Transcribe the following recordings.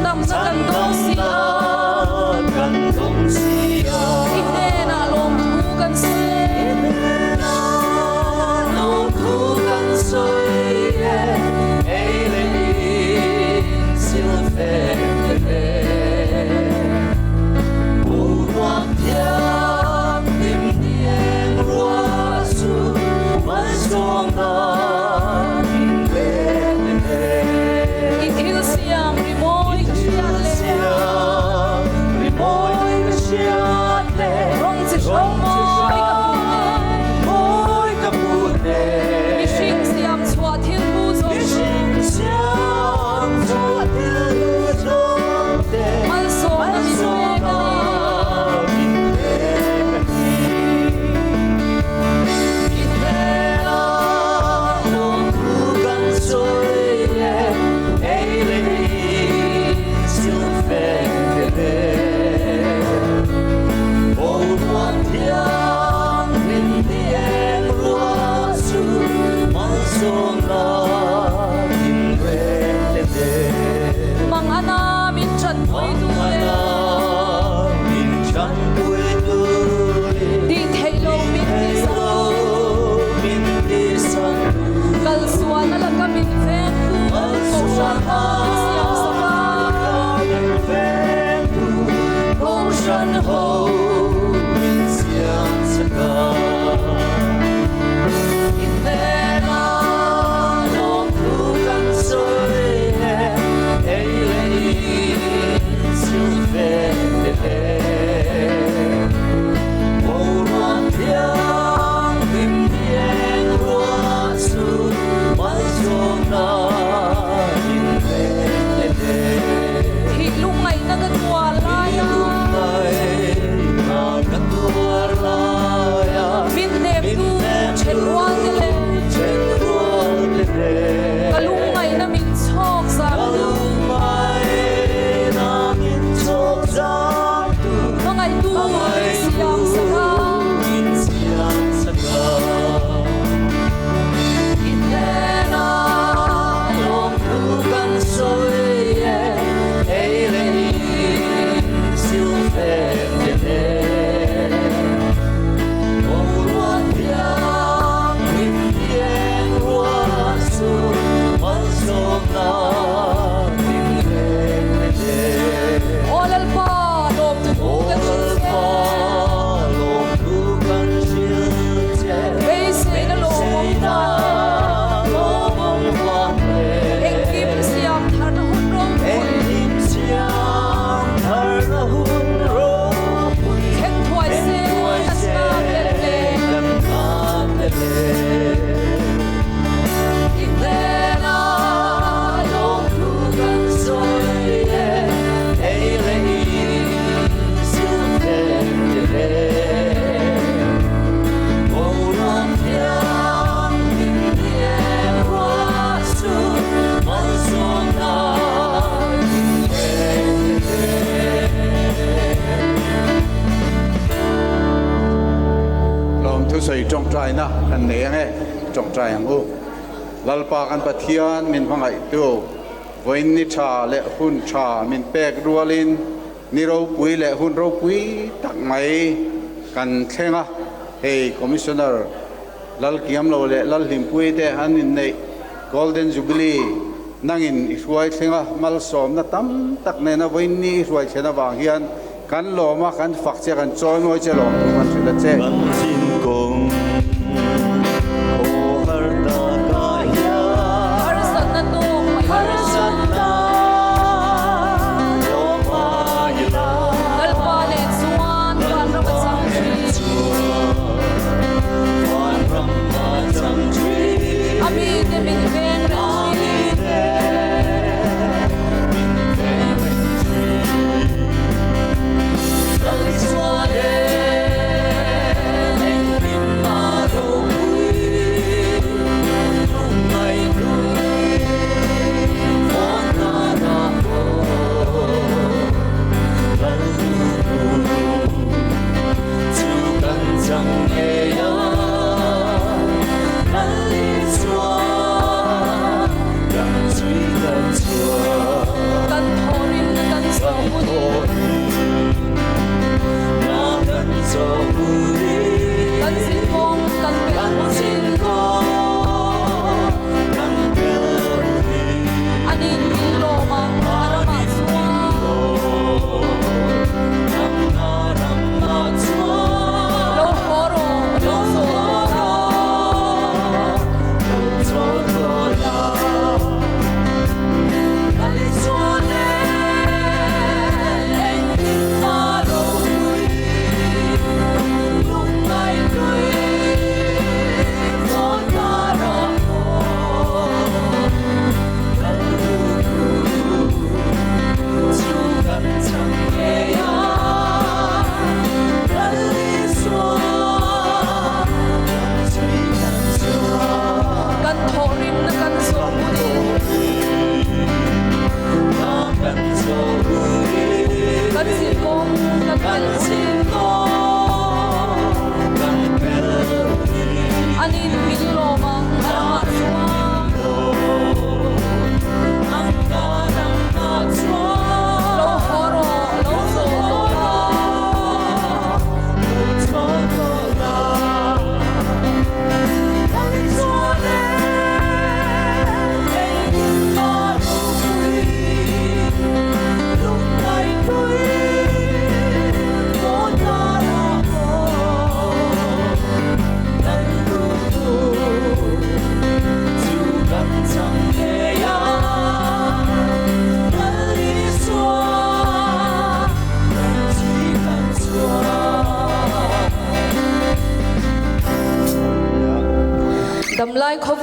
dam na kan dong siya ine na lom thu kan soi ei le sil fe u wa tiang nim nieng rua su mai song na trong trai na kan ne nge trong trai ang u lalpa kan pathian min phangai tu voin ni tha le hun tha min pek rualin ni ro pui le hun ro pui tak mai kan thenga hey commissioner lal kiam lo le lal lim pui te han in nei golden jubilee nangin iswai thenga mal som na tam tak ne na voin ni iswai chena wang hian kan lo ma kan fak che kan choi moi che lo man thila che Kong oh har ta ka ya har san na tu har san na lo ma ya dal pa le suan wan ram sam tri ami de min ven Dal suan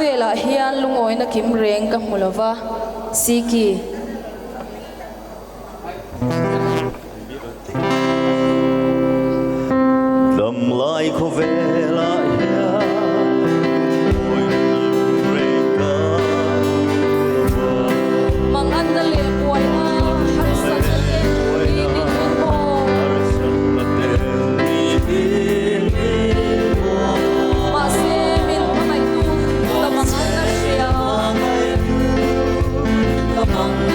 vela hian lungoi na kim reng ka mulova siki Lâm lại khô về lại ôi reka mang andale buai na harsan na ke Masemin kamay tu tamang na siya tamang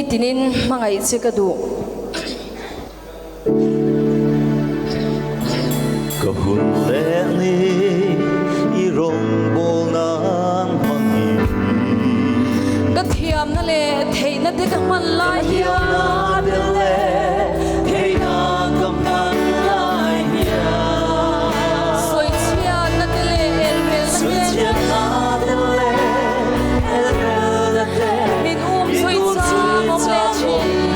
tinin mangai chekadu kahun le ni irong bol nan hangin ka thiam na le thei na te ka man lai hiya de le hey na kam nan lai hiya soi chia na te le el rel sui chia na de le el de de min soi cha mom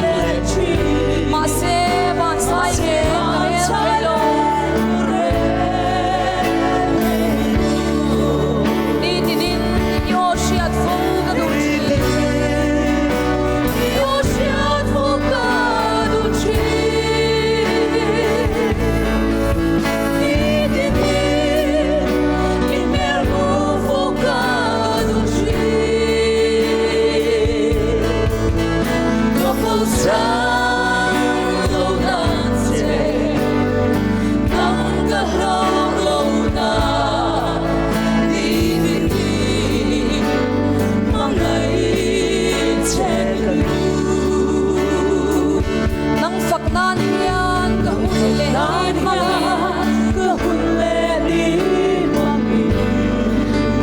le chi ma se ban sai ge na re lo ni tinin yo shiat fo ka du yo shiat fo ka du chi ni tinin in mer fo ka du chi no fo sa lo nan se nang ka lo na ni tinin mangai che nang phak nan hian ka hun le ni ka hun le ni mami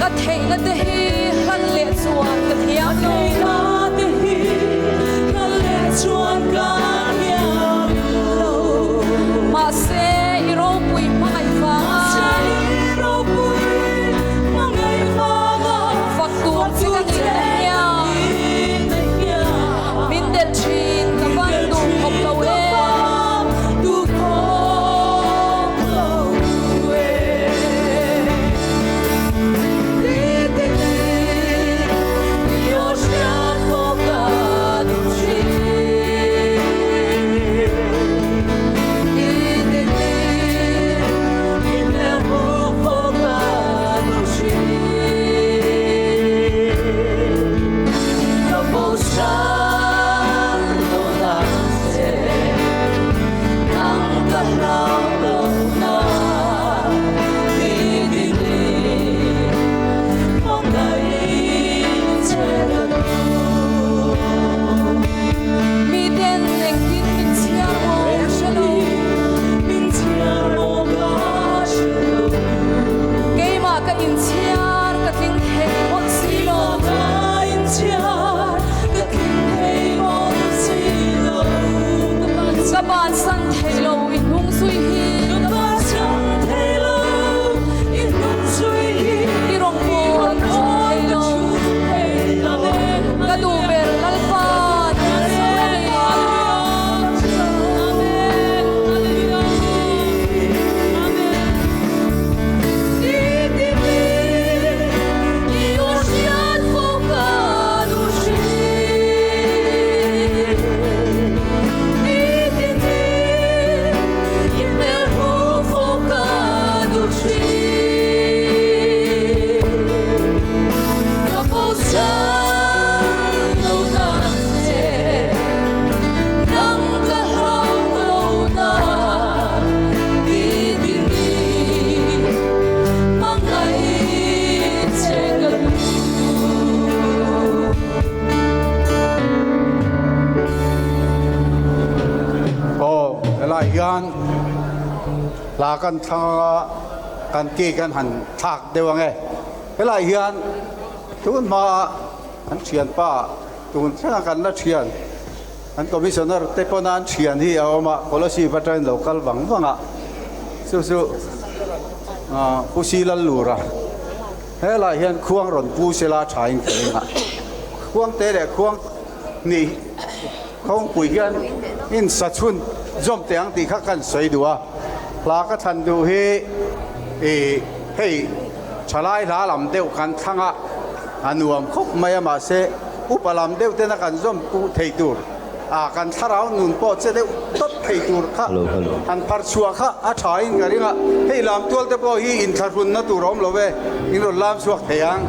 ka thei na te hi han le chuan ka thiam lo na te hi han le chuan ka thiam lo ma se i ro pui mai fa ro pui mai fa phak tuam chi ka ni ya min del chin ka ban du khop lo e du khop lo e yo shiat fo ka du chi in le fo ka du chi no fo sa lo na se nang ka lo na ni ni mong dai che mi den eng tin min chia mo shalo min chia mo ga shalo ke ma ka in chiar ka ting he mo si lo ka in chiar ka ting he mo si lo ka ban san thei lo in hung sui hi ka ban san thei lo in hung sui hi i rong mo thei lo ka du ber lal pa hian la kan thanga kan ki kan han thak dewa nge helai hian tun ma an thian pa tun thanga kan la thian an commissioner te ponan thian hi awma policy pattern local bang banga su pusilal lura helai hian khuang ron pu sela thain khenga khuang te le khuang ni khong pui hian in sachun zom teang ti kha kan soi duwa la ka than du hi hei chalai la lam deu kan thanga anuam khop maya ma se upalam deu te na kan zom pu thei tur a kan tharau nun po che deu tot thei tur kha an par chua kha a thain garinga hei lam tual te po hi in tharun na tu rom lowe in ro lam suak theang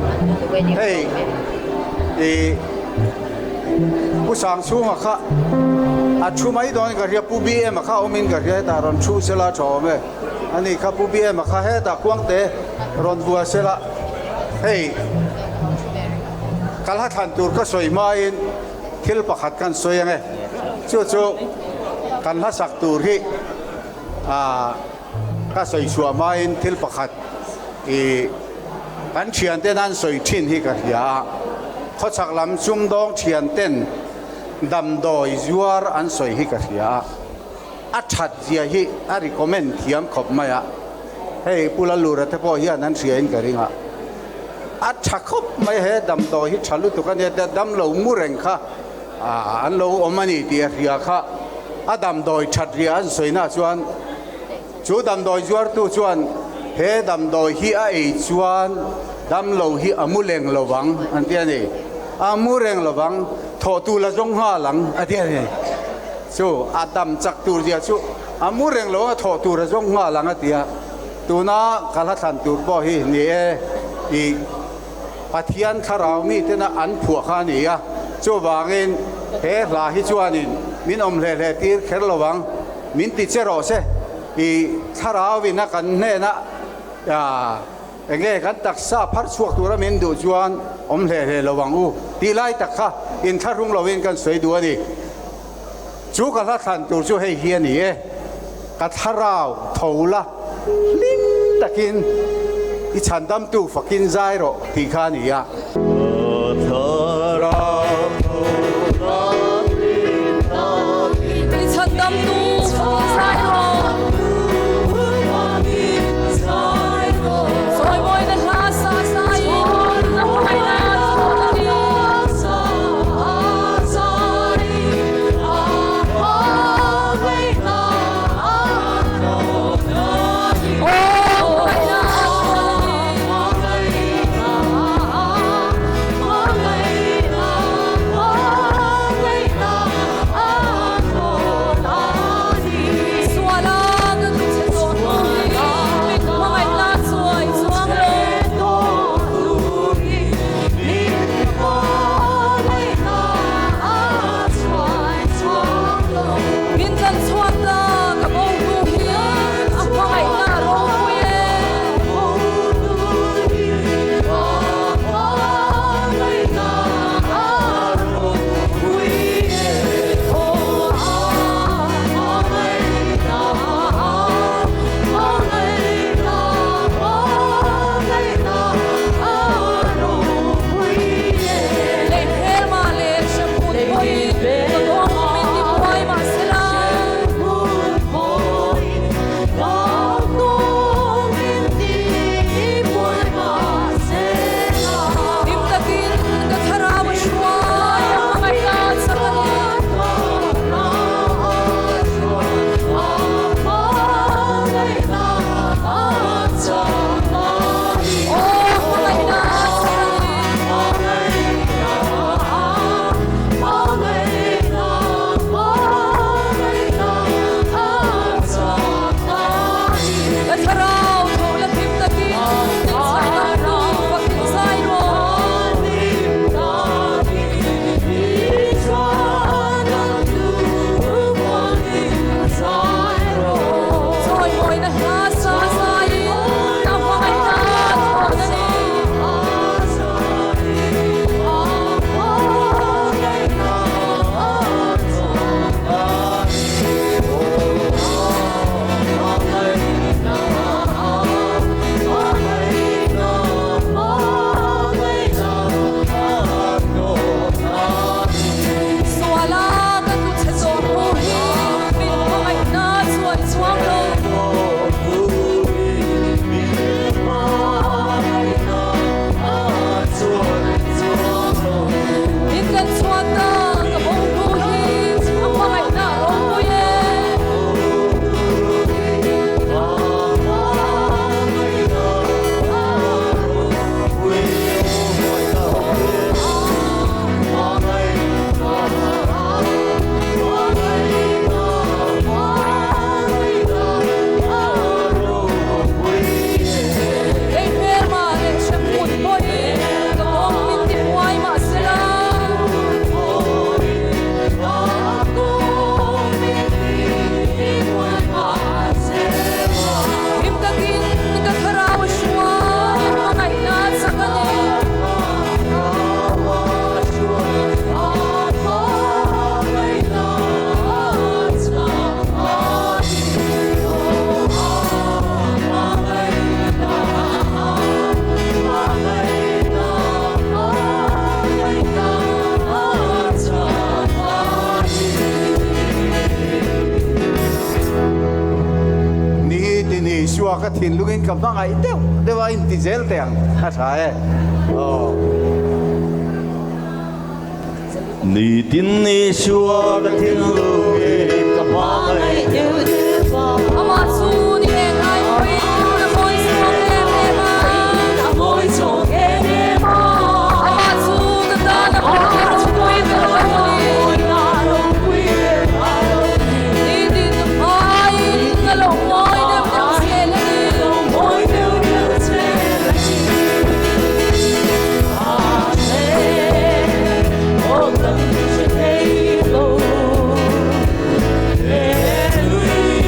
hei pusang sunga kha a chu mai don ga ria pu bi em kha omin ga ria ta ron chu sela chome ani kha pu bi em kha he ta kwang te ron bua sela hei kalha than tur ka soi mai ทิลประคัดกันสวยยังไงจู่ๆกันละสักตูที่ก็สวยชัวมาอินทิลประคัดกันเชียนเต้นนั้นสวยชินที่กันยาเขาสักลำจุ่มดองเชียนเต้นดำดอยจัวร์อันสวยที่กันยาอัดชัดเจียฮีอาริคอมเมนต์เทียมขบมาอะเฮ้ยปุลลูระเทพอฮีนั้นเสียอินกันริงะอัดชักขบไม่เห็ดดำดอยฮีชัลุตุกันเนี่ยดำเหลามูเรงค่ะอันเหลาอมันนี่เดียร์ยาค่ะดำดอยชัดเรียนสวยน่าชวนจูดำดอยจัวร์ตัวชวนเฮ้ดำดอยฮีชวนดำเหลาฮีอามูเรงระวังอันเดียนี่อามูเรงระวังทอตูละจงห้าหลังอันเดียนี่ชูอาดำจักตูเดียชูอามูเรงระวังทอตูละจงห้าหลังอันเดียตัวน่ากาลทันตูบ่ฮีนี่อีปัทยันคาราวมีเตนะอันผัวขานี่อะชูบางเงินเฮ้ลาฮิจวนินมินอมเลเลตีร์เคลระวังมินติเจรอเซอีคาราววินักันเนนะเองกันตักซาพัดสวกตัวมินดูจวนอมเลเลระวังอูตีไล่ตักข้าอินทารุงเราเวนกันสวยดัวนี่จูกาลทันตูจูให้เฮียนี่กัทาราวทาวละลิ้นตะกินอีฉันดำตูฝักินใจโรตีข้านี่ยะ 你曾当路在我，在我的拉萨塞，在那里萨塞，为那哦，为那。ka thin lungin kam na ngai deu dewa in ti zel teng ha tha e Ni tin ni shua ka thiên lưu ka pa ngai yêu yêu ba ama su ni heng ai pui na moi so ke me ma na moi so ke ne ma ama su na ta na mo ka pui na moi na lo pui na lo ni di na mai na lo moi na na se le lo moi de de se la chi oh tam se hey lo hey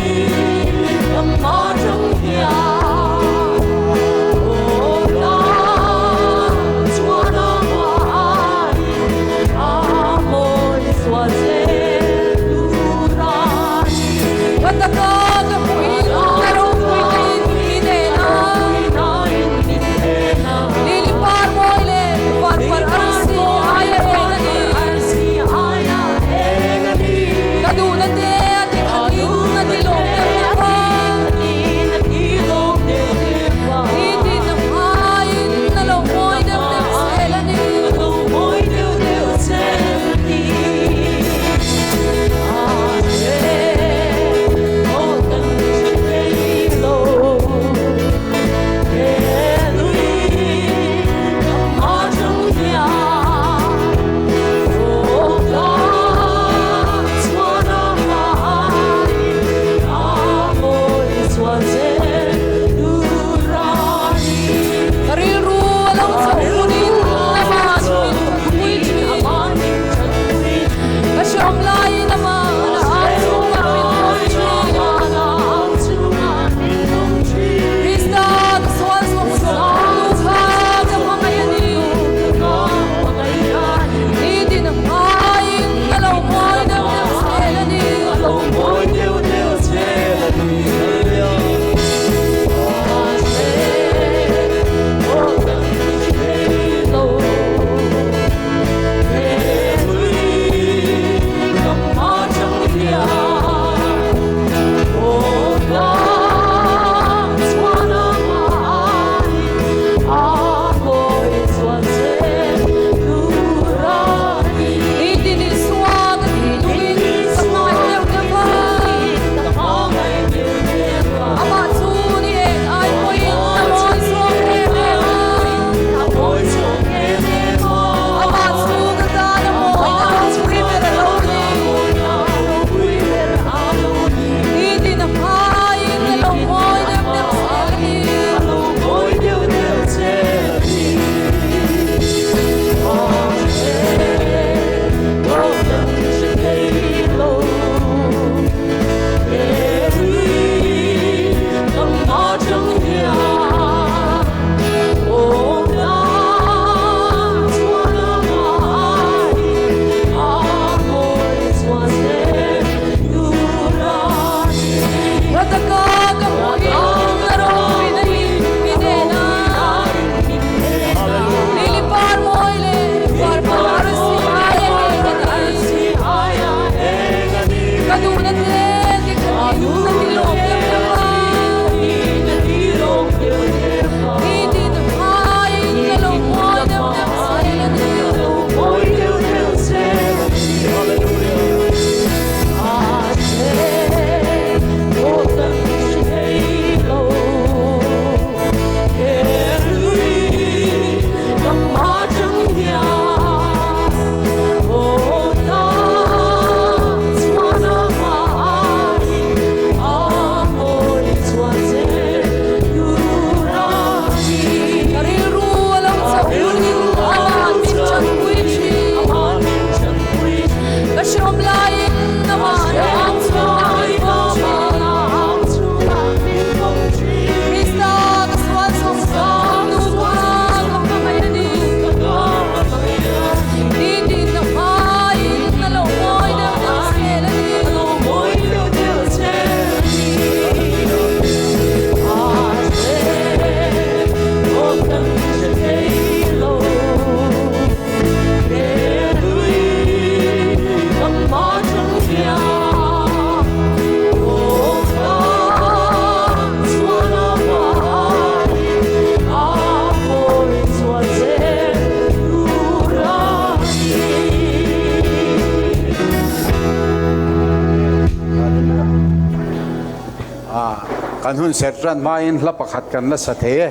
kan hun setran main la pakhat kan la sathe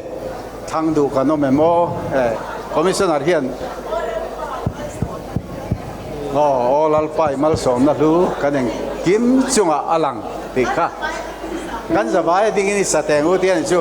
thang du kan no memo commissioner hian olal pai mal som na lu kaneng kim chunga alang ti kha kan zabai ding ni sateng u tian chu